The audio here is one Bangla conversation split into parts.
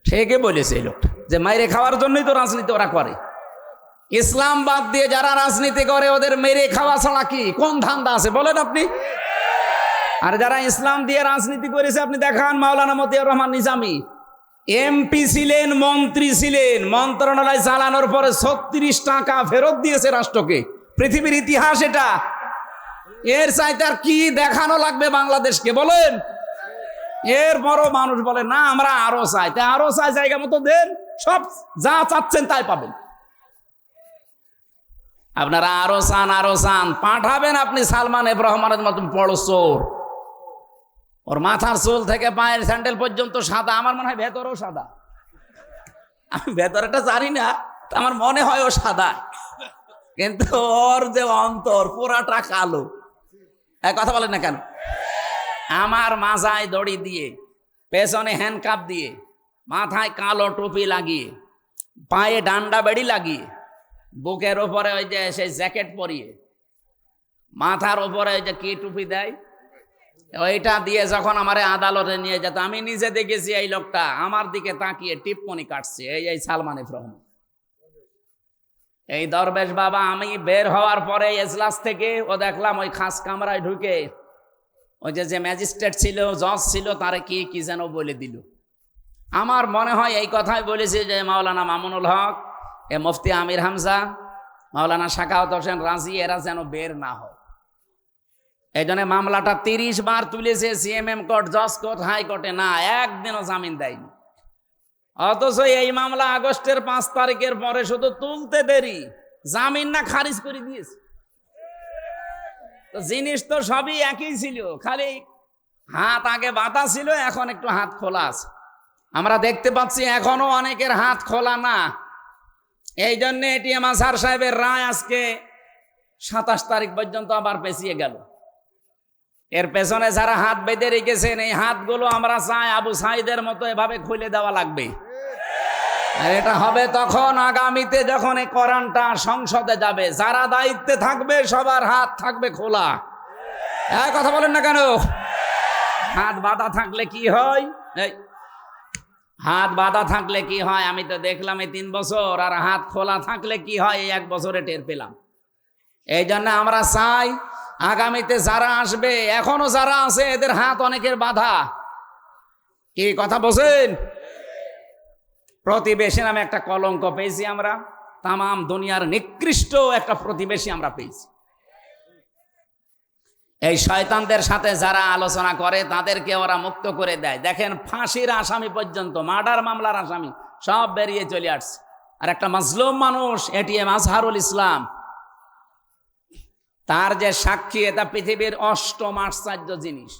সে কে বলেছে এই লোকটা যে মেরে খাওয়ার জন্যই তো রাজনীতি ওরা করে? ইসলাম বাদ দিয়ে যারা রাজনীতি করে ওদের মেরে খাওয়া ছাড়া কি কোন ধান্দা আছে বলেন আপনি? আর যারা ইসলাম দিয়ে রাজনীতি করেছে আপনি দেখান। মাওলানা মতিয়ার রহমান নিজামী এমপি ছিলেন, মন্ত্রী ছিলেন, মন্ত্রণালয় চালানোর পরে 36 টাকা ফেরত দিয়েছে রাষ্ট্রকে। পৃথিবীর ইতিহাস এটা। এর চাইতে আর কি দেখানো লাগবে বাংলাদেশকে বলেন? এর বড় মানুষ বলে না আমরা আরো চাই, তা আরো চাই জায়গা মতো দেন, সব যা চাচ্ছেন তাই পাবেন। আপনারা আরো চান পাঠাবেন আপনি সালমান এফ রহমানের মতন বড় চোর। ওর মাথার চুল থেকে পায়ের স্যান্ডেল পর্যন্ত সাদা, আমার মনে হয় ভেতরেও সাদা। আমি ভেতরটা জানি না, আমার মনে হয় ও সাদা, কিন্তু ওর যে অন্তর পুরাটা কালো। এক কথা বলেন না কেন? আমার মাথায় দড়ি দিয়ে, পেছনে হ্যান্ডকাপ দিয়ে, মাথায় কালো টুপি লাগিয়ে, পায়ে ডান্ডা বেড়ি লাগিয়ে, বুকের ওপরে ওই যে সেই জ্যাকেট পরিয়ে, মাথার ওপরে ওই যে কি টুপি দেয় ওইটা দিয়ে যখন আমারে আদালতে নিয়ে যেত, আমি নিজে দেখেছি এই লোকটা আমার দিকে তাকিয়ে টিপ্পনি কাটছে। এই সালমান এফ রহমান, এই দরবেশ বাবা। আমি বের হওয়ার পরে এজলাস থেকে ও দেখলাম ওই খাস কামরায় ঢুকে ওই যে ম্যাজিস্ট্রেট ছিল, জজ ছিল, তারে কি কি যেন বলে দিল। আমার মনে হয় এই কথাই বলেছে যে মাওলানা মামুনুল হক, এ মুফতি আমির হামজা, মাওলানা সাখাওয়াত হোসেন রাজি, এরা যেন বের না হয়। এই জন্য মামলাটা 30 বার তুলেছে সিএমএম কোর্ট, জজ কোর্ট, হাইকোর্টে, না একদিনও জামিন দেয়নি। অথচ এই মামলা আগস্টের 5 তারিখের পরে শুধু তুলতে দেরি, জামিন না খারিজ করে দিয়েছে। তো জিনিস তো সবই একই ছিল, খালি হাত আগে বাঁধা ছিল, এখন একটু হাত খোলা আছে। আমরা দেখতে পাচ্ছি এখনো অনেকের হাত খোলা না। এই জন্য এটিএম আজহার সাহেবের রায় আজকে 27 তারিখ পর্যন্ত আবার পেছিয়ে গেল। এর পেছনে যারা হাত বেঁধে রেখেছেন, এই হাতগুলো আমরা চাই আবু সাইদের মতো এভাবে খুলে দেওয়া লাগবে। আর এটা হবে তখন আগামীতে যখন এই কোরআনটা সংসদে যাবে, যারা দায়িত্বে থাকবে সবার হাত থাকবে খোলা। এক কথা বলেন না কেন? হাত বাঁধা থাকলে কি হয়? হাত বাঁধা থাকলে কি হয় আমি তো দেখলাম এই 3 বছর, আর হাত খোলা থাকলে কি হয় এই 1 বছরে টের পেলাম। এই জন্য আমরা চাই আগামীতে যারা আসবে, এখনো যারা আছে এদের হাত অনেকের বাঁধা। কি কথা বলছেন? প্রতিবেশী নামে একটা কলঙ্ক পেয়েছি আমরা, তামাম দুনিয়ার নিকৃষ্ট একটা প্রতিবেশী আমরা পেয়েছি। এই শয়তানদের সাথে যারা আলোচনা করে তাদেরকে ওরা মুক্ত করে দেয়। দেখেন ফাঁসির আসামি পর্যন্ত, মার্ডার মামলার আসামি সব বেরিয়ে চলে আসছে। আর একটা মাজলুম মানুষ এটিএম আজহারুল ইসলাম, তার যে সাক্ষী, এটা পৃথিবীর অষ্টম আশ্চর্য জিনিস,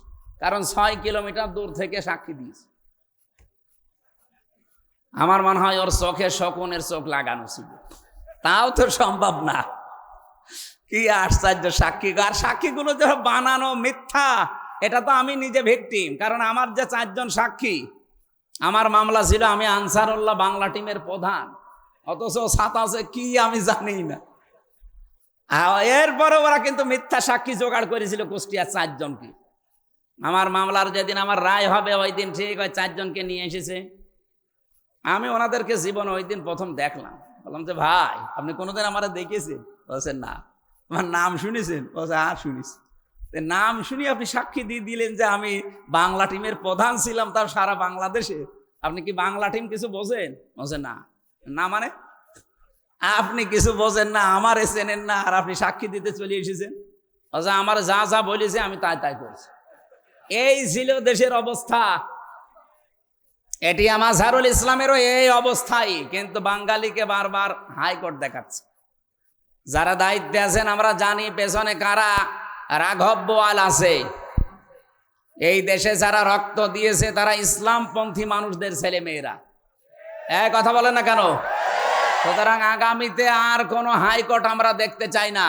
কারণ 6 কিলোমিটার দূর থেকে সাক্ষী দিয়েছে। আমার মনে হয় ওর চোখে শকুনের চোখ লাগানো ছিল, তাও তো সম্ভব না। কি আশ্চর্য সাক্ষী! আর সাক্ষীগুলো যে বানানো মিথ্যা, এটা তো আমি নিজে ভিকটিম। কারণ আমার যে 4 জন সাক্ষী, আমার মামলা ছিল আমি আনসারুল্লাহ বাংলা টিমের প্রধান, অথচ সাথে আছে কি আমি জানি না। এরপরে ওরা কিন্তু মিথ্যা সাক্ষী জোগাড় করেছিল কুষ্টিয়ার 4 জনকে। আমার মামলার যেদিন আমার রায় হবে ওই দিন ঠিক ওই 4 জনকে নিয়ে এসেছে। আমি ওনাদেরকে জীবনে ওই দিন প্রথম দেখলাম। বললাম যে ভাই আপনি কোনোদিন আমার দেখেছেন? বলছেন না। আমার নাম শুনেছেন? বলছে হ্যাঁ শুনিস। নাম শুনি আপনি সাক্ষী দিয়ে দিলেন যে আমি বাংলা টিমের প্রধান ছিলাম, তার সারা বাংলাদেশে। আপনি কি বাংলা টিম কিছু বোঝেন? বলছে না। না মানে আপনি কিছু বোঝেন না, আমারে চেনেন না, আর আপনি সাক্ষী দিতে চলে এসেছেন? বলছে আমার যা যা বলেছে আমি তাই তাই করছি। এই ছিল দেশের অবস্থা। এটিএম আজহারুল ইসলামেরও এই অবস্থাই, কিন্তু বাঙালিকে বারবার হাইকোর্ট দেখাচ্ছে। যারা দায়িত্বে আছেন আমরা জানি পেছনে কারা। রাঘব বোয়াল আছে। এই দেশে যারা রক্ত দিয়েছে তারা ইসলামপন্থী মানুষদের ছেলে মেয়েরা। এক কথা বলেন না কেন? সুতরাং আগামীতে আর কোনো হাইকোর্ট আমরা দেখতে চাই না।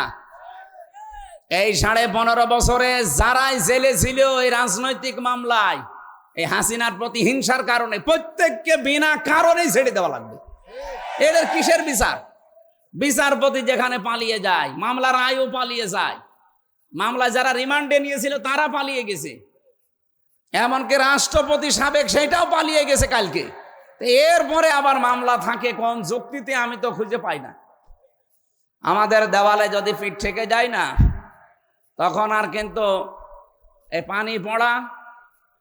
এই 15.5 বছরে যারাই জেলে ছিল এই রাজনৈতিক মামলায়, এই হাসিনার প্রতি হিংসার কারণে, প্রত্যেককে বিনা কারণেই ছেড়ে দেওয়া লাগবে। এদের কিসের বিচার? বিচারপতি যেখানে পালিয়ে যায়, মামলার রায়ও পালিয়ে যায়, মামলায় যারা রিমান্ডে নিয়েছিল তারা পালিয়ে গেছে, এমনকি রাষ্ট্রপতি সাবেক সেটাও পালিয়ে গেছে কালকে। তো এরপরে আবার মামলা থাকে কোন যুক্তিতে আমি তো খুঁজে পাই না। আমাদের দেওয়ালে যদি পিঠ থেকে যায় না, তখন আর কিন্তু এই পানি পড়া,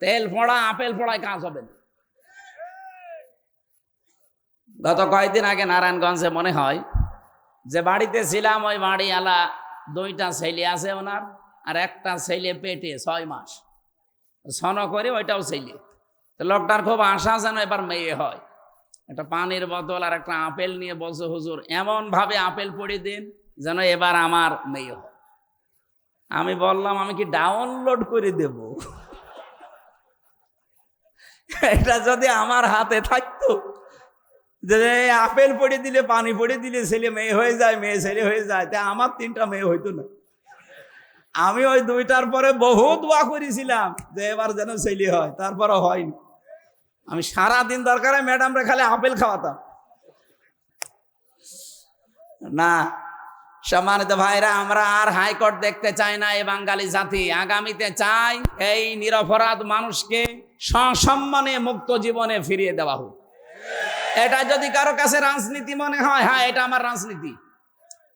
তেল পড়া, আপেল পড়ায় কাজ হবে না। গত কয়েকদিন আগে নারায়ণগঞ্জে মনে হয় যে বাড়িতে ছিলাম, ওই বাড়িওয়ালা 2টা ছেলে আছে ওনার, আর একটা ছেলে পেটে 6 মাস ছন করে, ওইটাও ছেলে। তো লোকটার খুব আশা যেন এবার মেয়ে হয়। একটা পানির বোতল আর একটা আপেল নিয়ে বলছে, হুজুর এমন ভাবে আপেল পড়ে দিন যেন এবার আমার মেয়ে হয়। আমি বললাম, আমি কি ডাউনলোড করে দেব? এটা যদি আমার হাতে থাকতো যে আপেল পড়ে দিলে, পানি পড়ে দিলে ছেলে মেয়ে হয়ে যায়, মেয়ে ছেলে হয়ে যায়, তা আমার 3টা মেয়ে হইতো না। আমি ওই 2টার পরে বহু দোয়া করেছিলাম যে এবার যেন ছেলে হয়, তারপরে হয়নি। আমি সারাদিন দরকারে ম্যাডামরা খালি আপেল খাওয়াতাম না। সম্মানিত ভাইরা, আমরা আর হাইকোর্ট দেখতে চাই না। এই বাঙালি জাতি আগামীতে চাই এই নিরপরাধ মানুষকে সসম্মানে মুক্ত জীবনে ফিরিয়ে দেওয়া হোক। এটা যদি কারো কাছে রাজনীতি মনে হয়, হ্যাঁ এটা আমার রাজনীতি।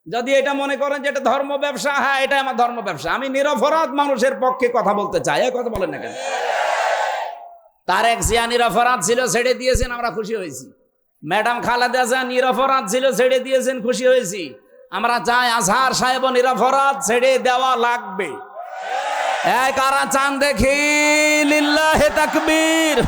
যদি এটা মনে করেন যে এটা ধর্ম ব্যবসা, হ্যাঁ এটা আমার ধর্ম ব্যবসা। আমি নিরপরাধ মানুষের পক্ষে কথা বলতে চাই। এই কথা বলেন না কেন? তারেক জিয়া নিরপরাধ ছিল, ছেড়ে দিয়েছেন, আমরা খুশি হয়েছি। ম্যাডাম খালেদা জিয়া নিরপরাধ ছিল, ছেড়ে দিয়েছেন, খুশি হয়েছি। আমরা চাই আজহার সাহেব নিরপরাধ, ছেড়ে দেওয়া লাগবে। কারা চান দেখি? লিল্লাহে তাকবীর।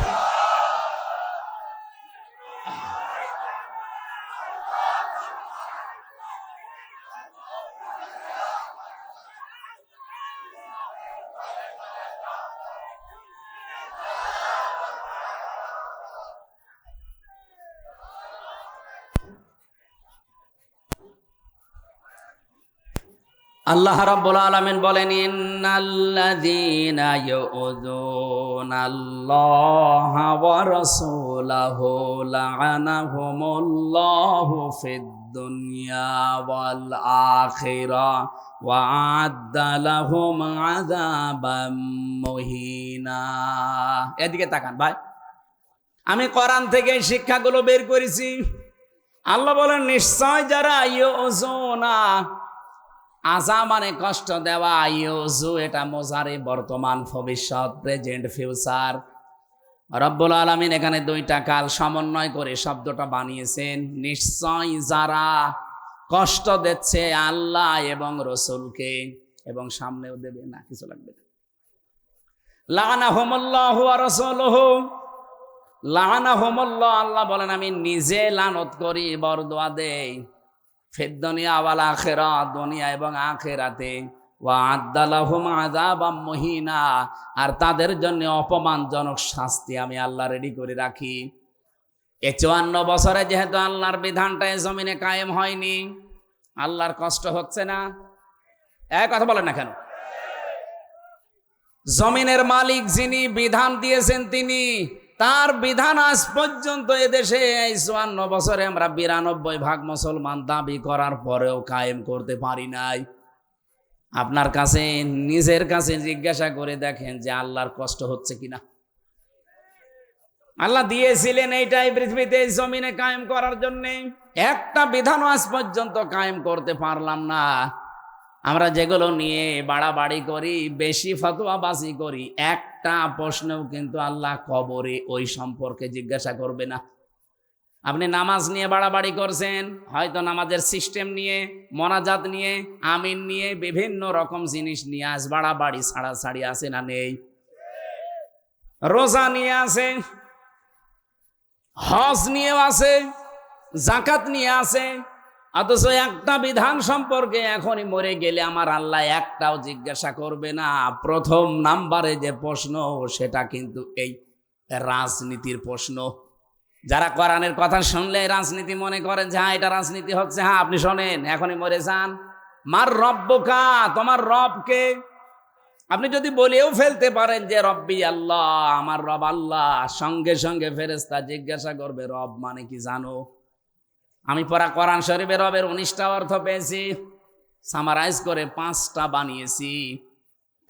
আল্লাহ রাব্বুল আলামিন বলেন, ইন্নাল্লাযীনা ইউযুনাল্লাহা ওয়া রাসূলাহু লা'আনাহুমুল্লাহু ফিদ দুনিয়া ওয়াল আখিরাহ ওয়া আ'আদ্দা লাহুম আযাবাম মুহিনা। এদিকে তাকান ভাই, আমি কোরআন থেকে শিক্ষাগুলো বের করেছি। আল্লাহ বলেন, নিশ্চয় যারা ইউযুনা, আযা মানে কষ্ট দেওয়া, ইউযু এটা মুজারি বর্তমান, ভবিষ্যৎ, প্রেজেন্ট, ফিউচার। রব্বুল আলামিন এখানে 2টা কাল সমন্বয় করে শব্দটা বানিয়েছেন। নিশ্চয় যারা কষ্ট দিচ্ছে আল্লাহ এবং রসুলকে, এবং সামনেও দেবে না, কিছু লাগবে না। লা'আনাহুমুল্লাহু ওয়া রাসূলুহু, লা'আনাহুমুল্লাহ, আল্লাহ বলেন আমি নিজে লানত করি, বরদোয়া দেই। ফিদ দুনিয়া ওয়াল আখিরাহ, দুনিয়া এবং আখিরাতে। ওয়া আ'আদ্দা লাহুম আযাবাম মুহিনা, আর তাদের জন্য অপমানজনক শাস্তি আমি আল্লাহ রেডি করে রাখি। 54 বছরে যেহেতু আল্লাহর বিধানটা এই জমিনে কায়েম হয়নি, আল্লাহর কষ্ট হচ্ছে না? এক কথা বলেন না কেন? জমিনের মালিক যিনি, বিধান দিয়েছেন তিনি, তার বিধান আজ পর্যন্ত এদেশে এই 54 বছরে আমরা 92% মুসলমান দাবি করার পরেও কায়েম করতে পারি নাই। আপনার কাছে, নিজের কাছে জিজ্ঞাসা করে দেখেন যে আল্লাহর কষ্ট হচ্ছে কিনা। আল্লাহ দিয়েছিলেন এইটাই পৃথিবীতে এই জমিনে কায়েম করার জন্যে, একটা বিধান আজ পর্যন্ত কায়েম করতে পারলাম না। আমরা যেগুলো নিয়ে বাড়াবাড়ি করি, বেশি ফতোয়াবাজি করি, একটা প্রশ্নও কিন্তু আল্লাহ কবরে ওই সম্পর্কে জিজ্ঞাসা করবে না। আপনি নামাজ নিয়ে বাড়াবাড়ি করছেন, হয়তো নামাজের সিস্টেম নিয়ে, মোনাজাত নিয়ে, আমিন নিয়ে, বিভিন্ন রকম জিনিস নিয়ে আজ বাড়াবাড়ি ছাড়াছাড়ি আছে না নেই? রোজা নিয়ে আছে, হজ নিয়েও আছে, যাকাত নিয়ে আছে, অথচ একটা বিধান সম্পর্কে এখনই মরে গেলে আমার আল্লাহ একটাও জিজ্ঞাসা করবে না। প্রথম নাম্বারে যে প্রশ্ন, সেটা কিন্তু এই রাজনীতির প্রশ্ন। যারা কোরআনের কথা শুনলে রাজনীতি মনে করেন যে হ্যাঁ এটা রাজনীতি হচ্ছে, হ্যাঁ আপনি শোনেন, এখনই মরে যান। মার রব্বুকা, তোমার রবকে। আপনি যদি বলেও ফেলতে পারেন যে রব্বি আল্লাহ, আমার রব আল্লাহ, সঙ্গে সঙ্গে ফেরেশতা জিজ্ঞাসা করবে রব মানে কি জানো? আমি পড়া কোরআন শরীফের রবের 19টা অর্থ পেয়েছি, সামারাইজ করে 5টা বানিয়েছি।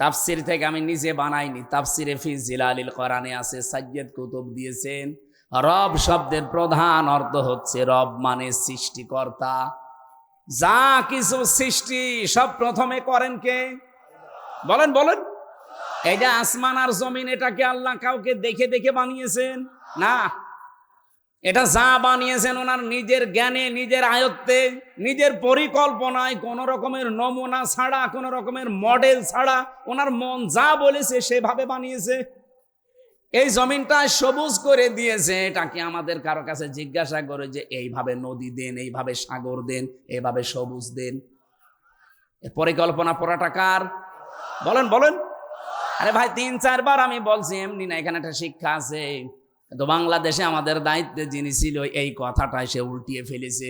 তাফসির থেকে আমি নিজে বানাইনি, তাফসিরে ফি জিলালিল কোরআনে আছে, সাজ্জাদ কুতুব দিয়েছেন। রব শব্দের প্রধান অর্থ হচ্ছে রব মানে সৃষ্টিকর্তা। যা কিছু সৃষ্টি সব প্রথমে করেন কে? বলেন বলেন। এই যে আসমান আর জমিন, এটাকে আল্লাহ কাউকে দেখে দেখে বানিয়েছেন না। এটা যা বানিয়েছেন ওনার নিজের জ্ঞানে, নিজের আয়ত্তে, নিজের পরিকল্পনায়, কোন রকমের নমুনা ছাড়া, কোন রকমের মডেল ছাড়া ওনার মন যা বলেছে সেভাবে বানিয়েছে। এই জমিনটা সবুজ করে দিয়েছে, এটাকে আমাদের কারো কাছে জিজ্ঞাসা করে যে এইভাবে নদী দেন, এইভাবে সাগর দেন, এইভাবে সবুজ দেন, পরিকল্পনা পুরাটা কার? বলেন বলেন। আরে ভাই 3-4 বার আমি বলছি, এমনি না, এখানে একটা শিক্ষা আছে। তো বাংলাদেশে আমাদের দায়িত্বে যিনি ছিল এই কথাটাই সে উল্টিয়ে ফেলেছে।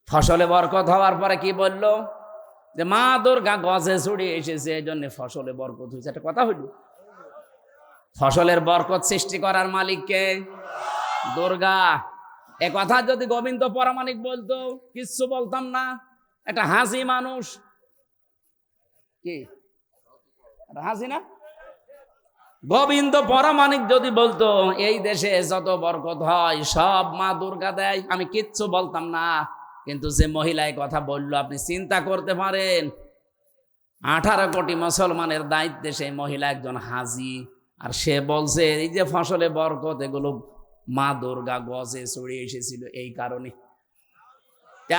ফসলে বরকত হওয়ার পরে কি বলল? যে মা দুর্গা গজে ছড়িয়ে এসেছে, এই জন্য ফসলে বরকত হয়েছে। একটা কথা হইল, ফসলের বরকত সৃষ্টি করার মালিককে? দুর্গা। এ কথা যদি গোবিন্দ পরামানিক বলতো কিচ্ছু বলতাম না। একটা হাসি মানুষ, কি হাসি না? গোবিন্দ পরামানিক যদি বলতো এই দেশে যত বরকত হয় সব মা দুর্গা দেয়, আমি কিচ্ছু বলতাম না। কিন্তু যে মহিলায় কথা বললো, আপনি চিন্তা করতে পারেন 18 কোটি মুসলমানের দায়িত্বে সেই মহিলা একজন হাজি, আর সে বলছে এই যে ফসলে বরকত এগুলো মা দুর্গা গজে ছড়িয়ে এসেছিল এই কারণে।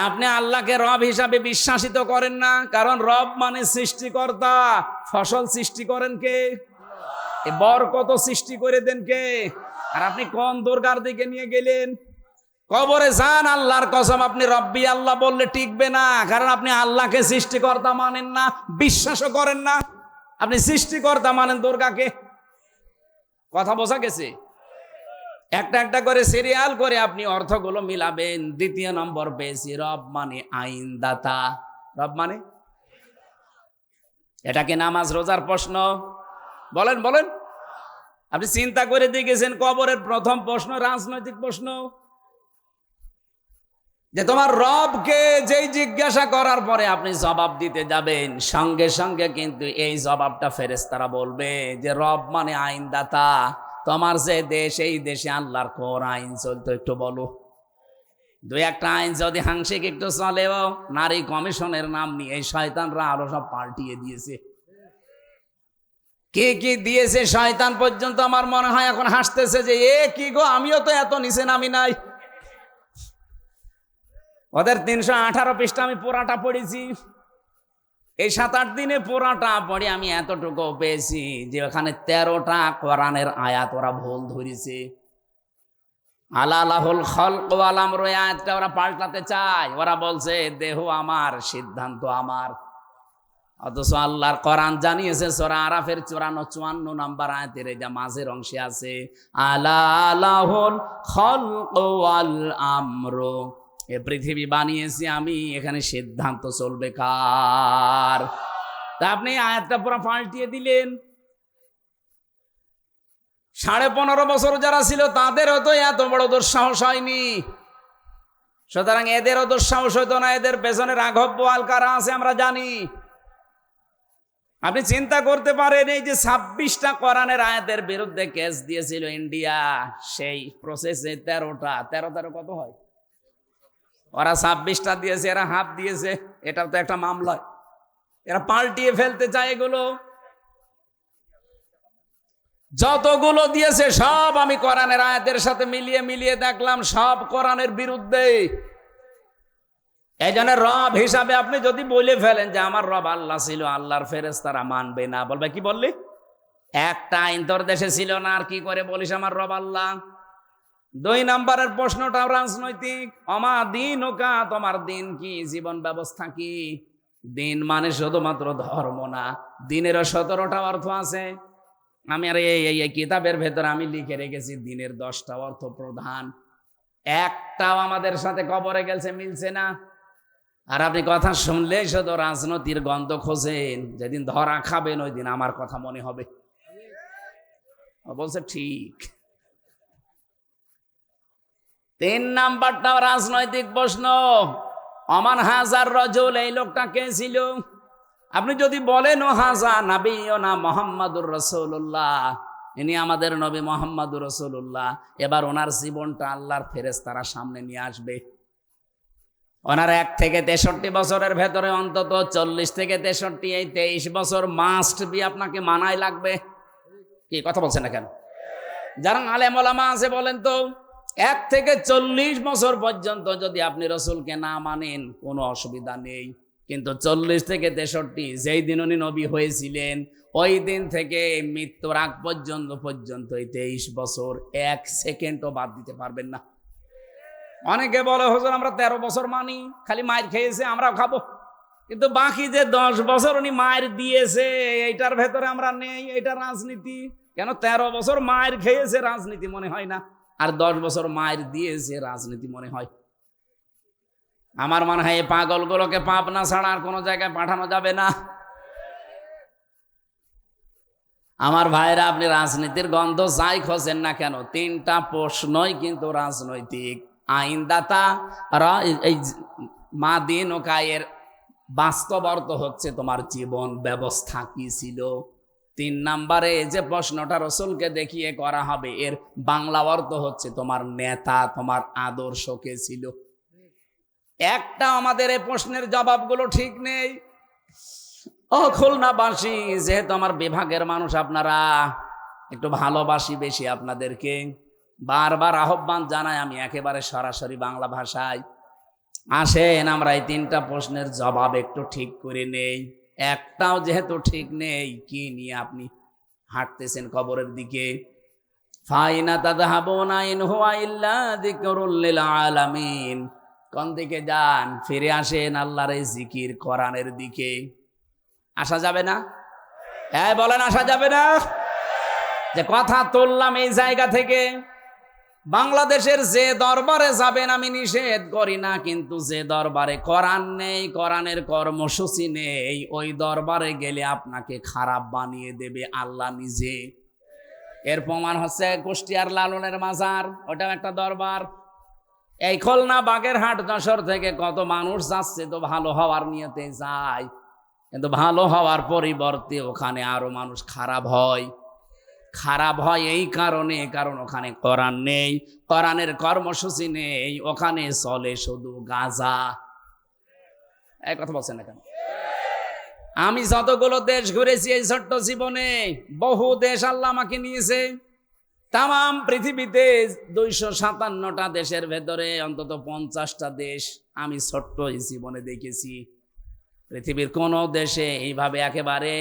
আপনি আল্লাহকে রব হিসাবে বিশ্বাসিত করেন না, কারণ রব মানে সৃষ্টিকর্তা। ফসল সৃষ্টি করেন কে? বরকত সৃষ্টি করে দেন কে? আর আপনি কোন দুর্গার দিকে নিয়ে গেলেন? কবরে যান, আল্লাহর কসম আপনি রব্বি আল্লাহ বললে টিকবে না, কারণ আপনি আল্লাহকে সৃষ্টিকর্তা মানেন না, বিশ্বাসও করেন না। আপনি সৃষ্টিকর্তা মানেন দুর্গাকে। কথা বোঝা গেছে? একটা একটা করে সিরিয়াল করে আপনি অর্থগুলো মিলাবেন। 2 নম্বর পেয়েছি, রব মানে আইনদাতা। রব মানে, এটা কি নামাজ রোজার প্রশ্ন? বলেন বলেন। আপনি চিন্তা করে দেখেছেন কবরের প্রথম প্রশ্ন রাজনৈতিক প্রশ্ন? যে তোমার রবকে যেই জিজ্ঞাসা করার পরে আপনি জবাব দিতে যাবেন, সঙ্গে সঙ্গে কিন্তু এই জবাবটা ফেরেশতারা বলবে যে রব মানে আইনদাতা। তোমার যে দেশ, এই দেশে আল্লাহর কোন আইন চলতো একটু বলো। 2-1টা আইন যদি হাংসিক একটু চলেও, নারী কমিশনের নাম নিয়ে এই শয়তানরা আরো সব পাল্টিয়ে দিয়েছে। কে কি দিয়েছে শয়তান পর্যন্ত আমার মনে হয় এখন হাসতেছে যে এ কি গো, আমিও তো এত নিচে নামি নাই। ওদের 318 পৃষ্ঠা আমি পুরাটা পড়েছি। এই 7-8 দিনে পুরাটা পড়ে আমি এতটুকু পেয়েছি যে ওখানে 13টা কোরআনের আয়াত ওরা ভুল ধরেছে। আলালাহুল খালক ওয়াল আমরু আয়াতটা ওরা পাল্টাতে চায়। ওরা বলছে দেহ আমার, সিদ্ধান্ত আমার। অথচ আল্লাহর কোরআন জানিয়েছে সূরা আরাফের 54 নম্বর আয়াতের এই যে মাঝের অংশে আছে আলালাহুল খালক ওয়াল আমরু, এ পৃথিবী বানিয়েছি আমি, এখানে সিদ্ধান্ত চলবে কার? তা আপনি আয়াতটা পুরো পাল্টিয়ে দিলেন। 15.5 বছর যারা ছিল তাদেরও তো এত বড় দুঃসাহস হয়নি, সুতরাং এদেরও দুঃসাহস হইতো না। এদের পেছনে রাঘব বোয়াল কারা আছে আমরা জানি। আপনি চিন্তা করতে পারেন এই যে 26টা কোরআনের আয়াতের বিরুদ্ধে কেস দিয়েছিল ইন্ডিয়া, সেই প্রসেসে 13 কত হয়? ওরা 26টা দিয়েছে, এরা হাফ দিয়েছে। এটাও তো একটা মামলা। এরা পাল্টিয়ে ফেলতে চায় এগুলো। যতগুলো দিয়েছে সব আমি কোরআনের আয়াতের সাথে মিলিয়ে মিলিয়ে দেখলাম, সব কোরআনের বিরুদ্ধে। এই জন্য রব হিসাবে আপনি যদি বলে ফেলেন যে আমার রব আল্লাহ ছিল, আল্লাহর ফেরেশতারা মানবে না, বলবে কি বললি? একটা আইন তোর দেশে ছিল না, আর কি করে বলিস আমার রব আল্লাহ? 2 নম্বরের প্রশ্নটাও রাজনৈতিক। আমা দিন ওকা, তোমার দিন কি, জীবন ব্যবস্থা কি? দিন মানে শুধুমাত্র ধর্ম না, দিনেরও 17টা অর্থ আছে। আমি আর এই কিতাবের ভেতরে আমি লিখে রেখেছি দিনের 10টা অর্থ প্রধান। একটাও আমাদের সাথে কবরে গেছে মিলছে না। আর আপনি কথা শুনলেই শুধু রাজনীতির গন্ধ খোঁজেন। যেদিন ধরা খাবেন ওই দিন আমার কথা মনে হবে। বলছে ঠিক। 3 নাম্বারটাও রাজনৈতিক প্রশ্ন। অমান হাজার রজুল, এই লোকটা কে ছিল? আপনি যদি বলেন ও হাজা নবী ও না মোহাম্মদুর রাসূলুল্লাহ, ইনি আমাদের নবী মুহাম্মদুর রাসূলুল্লাহ। এবার ওনার জীবনটা আল্লাহর ফেরেশতারা সামনে নিয়ে আসবে। ওনার 1 থেকে 63 বছরের ভেতরে অন্তত 40 থেকে 63 এই 23 বছর মাস্ট বি আপনাকে মানাই লাগবে। কি কথা বলছেন না কেন? যারা আলেম ওলামা আছে বলেন তো, 1 থেকে 40 বছর পর্যন্ত যদি আপনি রসুলকে না মানেন কোনো অসুবিধা নেই, কিন্তু 40 থেকে 63 যেই দিন উনি নবী হয়েছিলেন ওই দিন থেকে মৃত্যুর আগ পর্যন্ত এই 23 বছর 1 সেকেন্ডও বাদ দিতে পারবেন না। অনেকে বলে হুজুর আমরা 13 বছর মানি, খালি মায়ের খেয়েছে আমরাও খাবো, কিন্তু বাকি যে 10 বছর উনি মায়ের দিয়েছে এইটার ভেতরে আমরা নেই, এটা রাজনীতি। কেন 13 বছর মায়ের খেয়েছে রাজনীতি মনে হয় না, আর 10 বছর মায়ের দিয়েছে রাজনীতি মনে হয়। আমার মনে হয় এই পাগলগুলোকে পাবনা ছাড়া আর কোনো জায়গায় পাঠানো যাবে না। আমার ভাইরা, আপনি রাজনীতির গন্ধ যাই খোঁজেন না কেন, 3টা প্রশ্নই কিন্তু রাজনৈতিক। আইনদাতা এই মাদিন ও কায়ের বাস্তব অর্থ হচ্ছে তোমার জীবন ব্যবস্থা কি ছিল। 3 নম্বরে যে প্রশ্নটা রসুলকে দেখিয়ে করা হবে এর বাংলা অর্থ হচ্ছে তোমার নেতা, তোমার আদর্শ কে ছিল। একটা আমাদের এই প্রশ্নের জবাবগুলো ঠিক নেই। ও খুলনাবাসী, যেহেতু আমার বিভাগের মানুষ আপনারা, একটু ভালোবাসি বেশি আপনাদেরকে, বারবার আহ্বান জানাই আমি একেবারে সরাসরি বাংলা ভাষায়, আসেন আমরা এই 3টা প্রশ্নের জবাব একটু ঠিক করে নেই। একটাও যেহেতু ঠিক নেই, কি নিয়ে আপনি হাঁটতেছেন কবরের দিকে? ফাইনা তাযহাবুনা ইন হুয়া ইল্লা যিকরুল লিল আলামিন। কোন দিকে যান? ফিরে আসেন আল্লাহর এই জিকির কোরআনের দিকে। আসা যাবে না? হ্যাঁ বলেন, আসা যাবে না? যে কথা তুললাম এই জায়গা থেকে, বাংলাদেশের যে দরবারে যাবেন আমি নিষেধ করি না, কিন্তু যে দরবারে কোরআন নেই, কোরআনের কর্মসূচি নেই, ওই দরবারে গেলে আপনাকে খারাপ বানিয়ে দেবে আল্লাহ নিজে। এর প্রমাণ হচ্ছে কুষ্টিয়ার লালনের মাজার, ওটাও একটা দরবার। এই খুলনা বাগেরহাট যশোর থেকে কত মানুষ যাচ্ছে তো ভালো হওয়ার নিয়তে যায়, কিন্তু ভালো হওয়ার পরিবর্তে ওখানে আরো মানুষ খারাপ হয়। খারাপ হয় এই কারণে, কারণ ওখানে কোরআন নেই, কোরআনের কর্মসূচি নেই, ওখানে চলে শুধু গাঁজা। এই কথা বলছেন না কেন? আমি যতগুলো দেশ ঘুরেছি এই ছোট্ট জীবনে, বহু দেশ আল্লাহ আমাকে নিয়েছে। তাম পৃথিবীতে 257টা দেশের ভেতরে অন্তত 50টা দেশ আমি ছোট্ট এই জীবনে দেখেছি। পৃথিবীর কোন দেশে এইভাবে একেবারে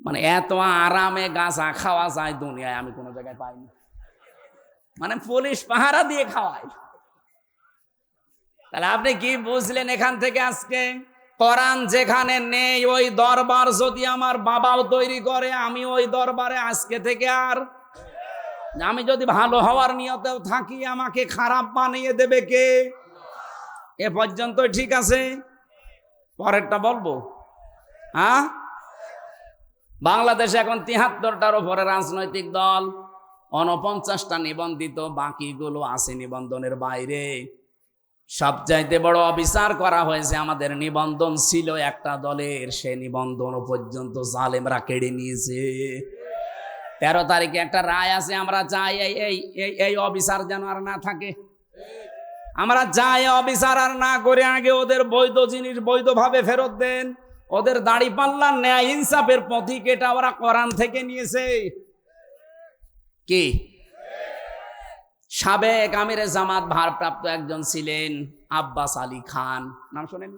মানে এত আরামে গাঁজা খাওয়া যায় দুনিয়ায় আমি কোনো জায়গায় পাইনি। মানে পুলিশ পাহারা দিয়ে খাওয়ায়। তাহলে আপনি কি বুঝলেন এখান থেকে আজকে? কোরআন যেখানে নেই ওই দরবার যদি আমার বাবাও তৈরি করে, আমি ওই দরবারে আজকে থেকে আর, আমি যদি ভালো হওয়ার নিয়তেও থাকি আমাকে খারাপ বানিয়ে দেবে কে? এ পর্যন্ত ঠিক আছে, পরেরটা বলবো। হ্যাঁ, বাংলাদেশে এখন 73টার উপরে রাজনৈতিক দল, 49টা নিবন্ধিত, বাকিগুলো আছে নিবন্ধনের বাইরে। সবচাইতে বড় অবিচার করা হয়েছে, আমাদের নিবন্ধন ছিল একটা দলের, সে নিবন্ধন পর্যন্ত জালেমরা কেড়ে নিয়েছে। 13 তারিখে একটা রায় আছে, আমরা চাই এই অবিচার যেন আর না থাকে। আমরা চাই অবিচার আর না করে আগে ওদের বৈধ জিনিস বৈধভাবে ফেরত দেন। ওদের দাড়ি পাল্লা ন্যায় ইনসাফের প্রতীক, এটা ওরা কোরআন থেকে নিয়েছে। কি সাবেক আমিরে জামাত ভারপ্রাপ্ত একজন ছিলেন আব্বাস আলী খান, নাম শোনেন?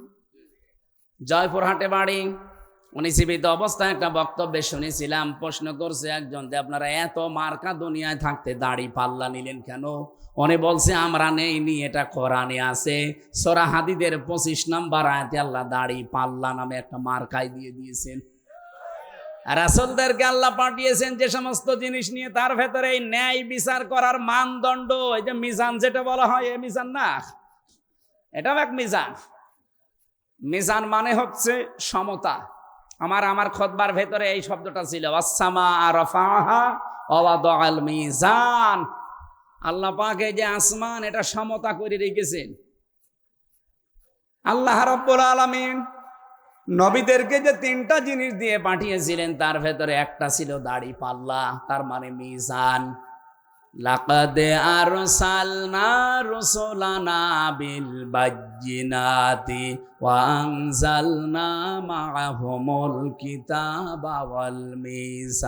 জয়পুরহাটে বাড়ি। উনি জীবিত অবস্থায় একটা বক্তব্যে শুনেছিলাম, প্রশ্ন করছে একজন যে আপনারা এত মার্কা দুনিয়ায় থাকতে দাড়ি পাল্লা নিলেন কেন? উনি বলছে আমরা নেইনি, এটা কোরআনে আছে। সূরা হাদীদের 25 নম্বর আয়াতে আল্লাহ দাড়ি পাল্লা নামে একটা মার্কাই দিয়ে দিয়েছেন। রাসূলদেরকে আল্লাহ পাঠিয়েছেন যে সমস্ত জিনিস নিয়ে, তার ভেতরে এই ন্যায় বিচার করার মানদণ্ড, এই যে মিজান যেটা বলা হয়, এই মিজান না, এটাও এক মিজান। মিজান মানে হচ্ছে সমতা। আমার খুতবার ভেতরে এই শব্দটা ছিল, আসসামা রাফাহা ওয়া ওয়াদাআল মিজান। আল্লাহ পাক এই যে আসমান, এটা সমতা করে রেখেছেন। আল্লাহ রাব্বুল আলামিন নবীদেরকে যে তিনটা জিনিস দিয়ে পাঠিয়েছিলেন তার ভেতরে একটা ছিল দাড়ি পাল্লা, তার মানে মিজান। লাকাদ আরসালনা রুসুলানা বিল বায়্যিনাতি ওয়া আনজালনা মাআহুমুল কিতাবা ওয়াল মিজান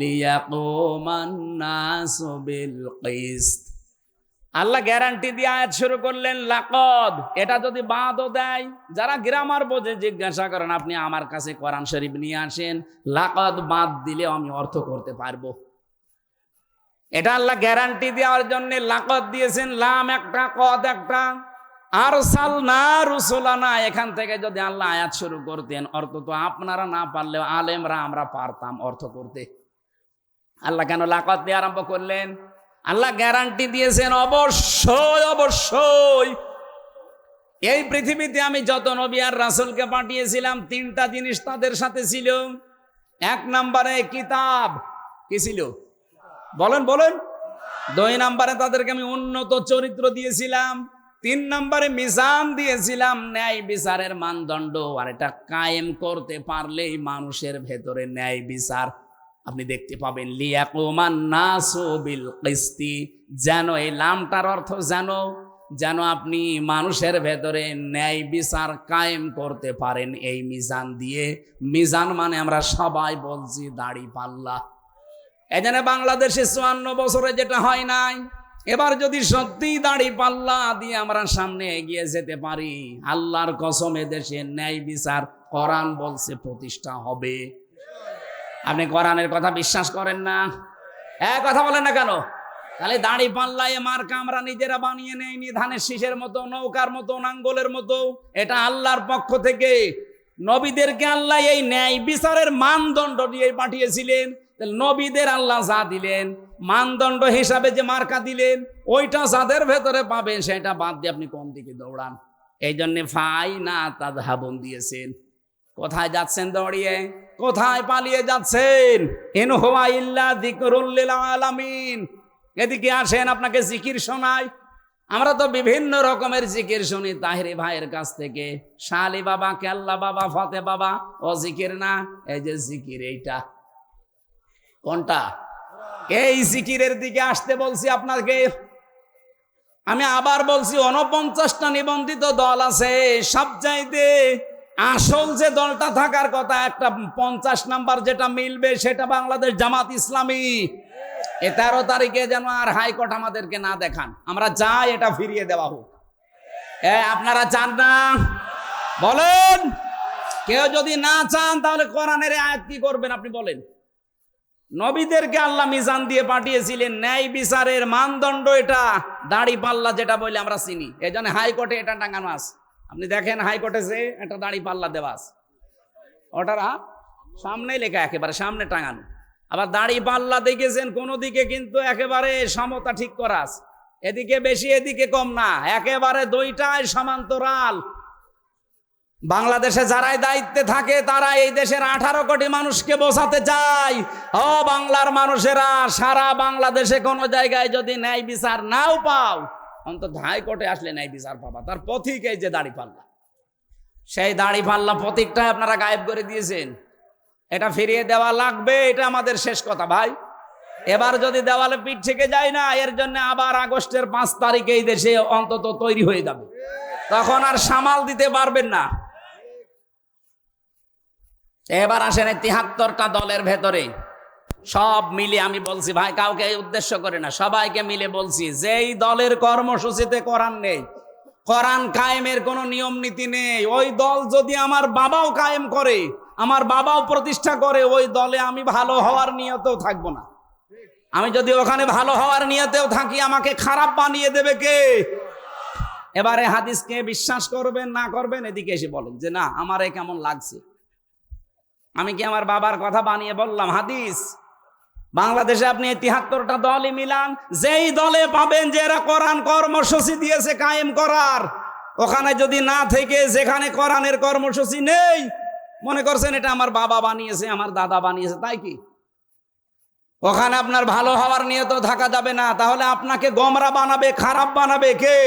লিয়াকুমান নাসু বিল কিসত। আল্লাহ গ্যারান্টি দিয়ে আয়াত শুরু করলেন লাকদ। এটা যদি বাদও দেয়, যারা গ্রামার বোঝে জিজ্ঞাসা করেন, আপনি আমার কাছে কোরআন শরীফ নিয়ে আসেন, লাকদ বাদ দিলে আমি অর্থ করতে পারবো। এটা আল্লাহ গ্যারান্টি দেওয়ার জন্য লাকদ দিয়েছেন, লাম একটা কদ একটা। আরসালনা রুসুলানা, এখান থেকে যদি আল্লাহ আয়াত শুরু করতেন, অর্থ তো আপনারা না পারলেও আলেমরা আমরা পারতাম অর্থ করতে। আল্লাহ কেন লাকদ দিয়ে আরম্ভ করলেন? আল্লাহ গ্যারান্টি দিয়েছেন অবশ্যই অবশ্যই এই পৃথিবীতে আমি যত নবী আর রাসূলকে পাঠিয়েছিলাম তিনটা জিনিস তাদের সাথে ছিল। এক নম্বরে কিতাব, কি ছিল বলেন বলেন। দুই নম্বরে তাদেরকে আমি উন্নত চরিত্র দিয়েছিলাম। তিন নম্বরে মিজান দিয়েছিলাম, ন্যায় বিচারের মানদণ্ড। আর এটা কায়েম করতে পারলেই মানুষের ভেতরে ন্যায় বিচার আপনি দেখতে পাবেন। লিয়াকুমান নাসু বিল কিসতি, যেন এই লামটার অর্থ যেন আপনি মানুষের ভেতরে ন্যায় বিচার কায়েম করতে পারেন এই মিজান দিয়ে। মিজান মানে আমরা সবাই বলছি দাড়ি পাল্লা। এই জন্য বাংলাদেশে 54 বছরে যেটা হয় নাই, এবার যদি সত্যিই দাড়ি পাল্লা দিয়ে আমরা সামনে এগিয়ে যেতে পারি, আল্লাহর কসম দেশে ন্যায় বিচার কোরআন বলছে প্রতিষ্ঠা হবে। আপনি কোরআনের কথা বিশ্বাস করেন না? কথা বলেন না কেন? তাহলে দাড়ি পাল্লায় মার্কা আমরা নিজেরা বানিয়ে নেইনি, ধানের শীষের মতো, নৌকার মতো, নাঙ্গলের মতো। এটা আল্লাহর পক্ষ থেকে নবীদেরকে আল্লাহ এই ন্যায় বিচারের মানদণ্ড দিয়ে পাঠিয়েছিলেন। নবীদের আল্লাহ যা দিলেন মানদণ্ড হিসাবে যে মার্কা দিলেন, ওইটা যাদের ভেতরে পাবেন সেটা বাদ দিয়ে আপনি কোন দিকে দৌড়ান। এই জন্য ফাই না তাযহাবুন দিয়েছেন। কোথায় যাচ্ছেন দৌড়িয়ে? কোথায় পালিয়ে যাচ্ছেন? ইন হুয়া ইল্লা যিকরুল লিল আলামিন। এদিকে আসেন, আপনাকে জিকির শোনাই। আমরা তো বিভিন্ন রকমের জিকির শুনি তাহেরি ভাইয়ের কাছ থেকে, শালি বাবা, কেল্লা বাবা, ফতে বাবা। ও জিকির না, এই যে জিকির, এইটা কোনটা? এই জিকিরের দিকে আসতে বলছি আপনাকে। আমি আবার বলছি, 49টা নিবন্ধিত দল আছে। সবচাইতে আসল যে দলটা থাকার কথা, একটা 50 নাম্বার যেটা মিলবে, সেটা বাংলাদেশ জামাত ইসলামী। 13 তারিখে যেন আর হাইকোর্ট আমাদেরকে না দেখান, আমরা যাই এটা ফিরিয়ে দেওয়া হোক। আপনারা চান না? বলেন। কেউ যদি না চান তাহলে কোরআনের আয়াত কি করবেন আপনি বলেন? নবীদেরকে আল্লাহ মিজান দিয়ে পাঠিয়েছিলেন, ন্যায় বিচারের মানদণ্ড এটা দাড়ি পাল্লা যেটা বলে আমরা চিনি। এই জন্য হাইকোর্টে এটা টাঙানো আছে। আপনি দেখেন হাইকোর্টে যে একটা দাড়ি পাল্লা দেওয়া আছে, ওটার সামনে লেখা, একেবারে সামনে টাঙানো। আবার দাড়ি পাল্লা দেখেছেন কোনো দিকে কিন্তু একেবারে সমতা ঠিক করা আছে, এদিকে বেশি এদিকে কম না, একেবারে দুইটাই সমান্তরাল। বাংলাদেশে যারাই দায়িত্বে থাকে তারা এই দেশের 18 কোটি মানুষকে বোঝাতে চায়, ও বাংলার মানুষেরা, সারা বাংলাদেশে কোনো জায়গায় যদি ন্যায় বিচার নাও পাও, অন্তত হাইকোর্টে আসলে ন্যায় বিচার পাবা। তার প্রতীক এই যে দাড়ি পাল্লা। সেই দাড়ি পাল্লা প্রতীকটা আপনারা গায়েব করে দিয়েছেন। এটা ফিরিয়ে দেওয়া লাগবে, এটা আমাদের শেষ কথা ভাই। এবার যদি দেওয়ালে পিঠ থেকে যায় না, এর জন্য আবার আগস্টের 5 তারিখে এই দেশে অন্তত তৈরি হয়ে যাবে, তখন আর সামাল দিতে পারবেন না। এবার আসেন 73টা দলের ভেতরে সব মিলে আমি বলছি ভাই, কাউকে উদ্দেশ্য করে না, সবাইকে মিলে বলছি, যেই দলের কর্মসূচিতে কোরআন নেই, কোরআন কায়েমের কোনো নিয়ম নীতি নেই, ওই দল যদি আমার বাবাও কায়েম করে, আমার বাবাও প্রতিষ্ঠা করে, ওই দলে আমি ভালো হওয়ার নিয়তেও থাকবো না। আমি যদি ওখানে ভালো হওয়ার নিয়তেও থাকি, আমাকে খারাপ বানিয়ে দেবে কে? এবারে হাদিসকে বিশ্বাস করবেন না করবেন, এদিকে এসে বলেন যে না আমার কেমন লাগছে। আমি কি আমার বাবার কথা বানিয়ে বললাম? হাদিস। বাংলাদেশে আপনি 73টা দলই মিলান, যেই দলে পাবেন যে এরা কোরআন কর্মসূচি দিয়েছে কায়েম করার, ওখানে যদি না থেকে যেখানে কোরআনের কর্মসূচি নেই, মনে করছেন এটা আমার বাবা বানিয়েছে, আমার দাদা বানিয়েছে, তাই কি? ওখানে আপনার ভালো হওয়ার নিয়ত থাকা যাবে না, তাহলে আপনাকে গোমরা বানাবে, খারাপ বানাবে কে?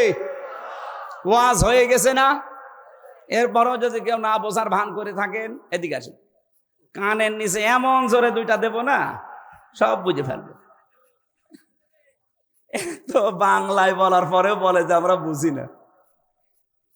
ওয়াজ হয়ে গেছে না? এরপরও যদি কেউ না বোঝার ভান করে থাকেন, এদিকে আসেন, কানের নিচে এমন জোরে দুইটা দেব না, সব বুঝে ফেলবে। তো বাংলায় বলার পরেও বলে যে আমরা বুঝি না।